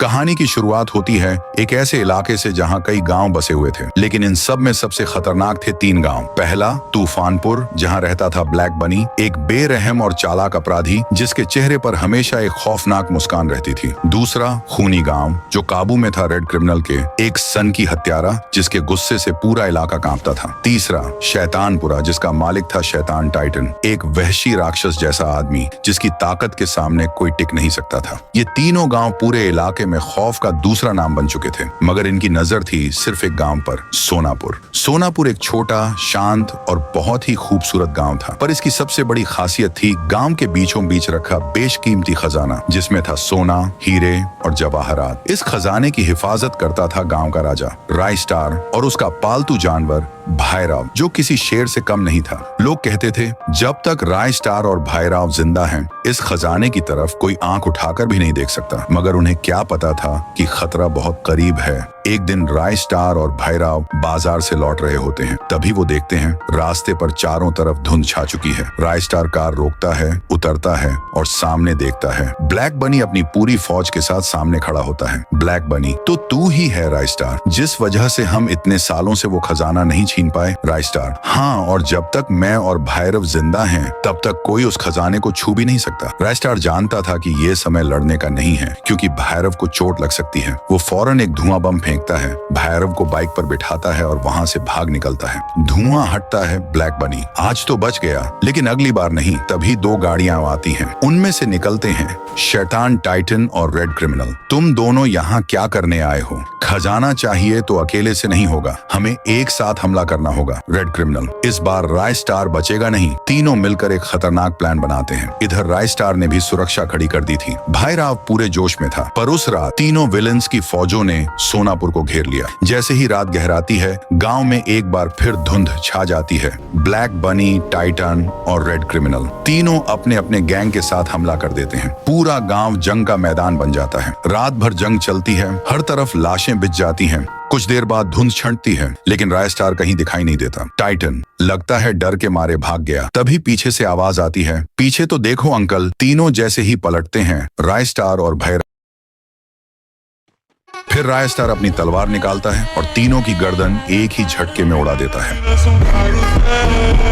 कहानी की शुरुआत होती है एक ऐसे इलाके से जहां कई गांव बसे हुए थे, लेकिन इन सब में सबसे खतरनाक थे 3 गांव। पहला तूफानपुर, जहां रहता था ब्लैक बनी, एक बेरहम और चालाक अपराधी जिसके चेहरे पर हमेशा एक खौफनाक मुस्कान रहती थी। दूसरा खूनी गांव, जो काबू में था रेड क्रिमिनल के, एक सनकी हत्यारा जिसके गुस्से से पूरा इलाका कांपता था। तीसरा शैतानपुरा, जिसका मालिक था शैतान टाइटन, एक वहशी राक्षस जैसा आदमी जिसकी ताकत के सामने कोई टिक नहीं सकता था। ये तीनों गांव पूरे इलाके में खौफ का दूसरा नाम बन चुके थे, मगर इनकी नजर थी सिर्फ एक गांव पर, सोनापुर। सोनापुर एक छोटा, शांत और बहुत ही खूबसूरत गांव था, पर इसकी सबसे बड़ी खासियत थी गांव के बीचों बीच रखा बेशकीमती खजाना, जिसमें था सोना, हीरे और जवाहरात। इस खजाने की हिफाजत करता था गांव का राजा राय स्टार और उसका पालतू जानवर भाईराव, जो किसी शेर से कम नहीं था। लोग कहते थे जब तक राय स्टार और भाईराव जिंदा हैं, इस खजाने की तरफ कोई आंख उठाकर भी नहीं देख सकता। मगर उन्हें क्या पता था कि खतरा बहुत करीब है। एक दिन राय स्टार और भाईराव बाजार से लौट रहे होते हैं, तभी वो देखते हैं रास्ते पर चारों तरफ धुंध छा चुकी है। राय स्टार कार रोकता है, उतरता है और सामने देखता है ब्लैक बनी अपनी पूरी फौज के साथ सामने खड़ा होता है। ब्लैक बनी, तो तू ही है राय स्टार, जिस वजह से हम इतने सालों से वो खजाना नहीं छीन पाए। राय स्टार: हाँ, और जब तक मैं और भाईरव जिंदा हैं, तब तक कोई उस खजाने को छू भी नहीं सकता। राय स्टार जानता था कि ये समय लड़ने का नहीं है, क्योंकि भाईरव को चोट लग सकती है। वो फौरन एक धुआं बम फेंकता है, भाईरव को बाइक पर बिठाता है और वहां से भाग निकलता है। धुआं हटता है। ब्लैक बनी: आज तो बच गया, लेकिन अगली बार नहीं। तभी 2 गाड़ियां आती हैं, उनमें से निकलते हैं शैतान टाइटन और रेड क्रिमिनल। तुम दोनों यहाँ क्या करने आए हो? खजाना चाहिए तो अकेले से नहीं होगा, हमें एक साथ हमला करना होगा। रेड क्रिमिनल: इस बार राय स्टार बचेगा नहीं। तीनों मिलकर एक खतरनाक प्लान बनाते हैं। इधर राय स्टार ने भी सुरक्षा खड़ी कर दी थी। भाईराव पूरे जोश में था, पर उस रात तीनों विलेंस की फौजों ने सोनापुर को घेर लिया। जैसे ही रात गहराती है, गांव में एक बार फिर धुंध छा जाती है। ब्लैक बनी, टाइटन और रेड क्रिमिनल तीनों अपने अपने गैंग के साथ हमला कर देते हैं। पूरा गांव जंग का मैदान बन जाता है। रात भर जंग चलती है, हर तरफ लाशें बिछ जाती हैं। कुछ देर बाद धुंध छंटती है, लेकिन राय स्टार कहीं दिखाई नहीं देता। टाइटन लगता है डर के मारे भाग गया। तभी पीछे से आवाज आती है, पीछे तो देखो अंकल। तीनों जैसे ही पलटते हैं, राय स्टार और भाईराव। फिर राय स्टार अपनी तलवार निकालता है और तीनों की गर्दन एक ही झटके में उड़ा देता है।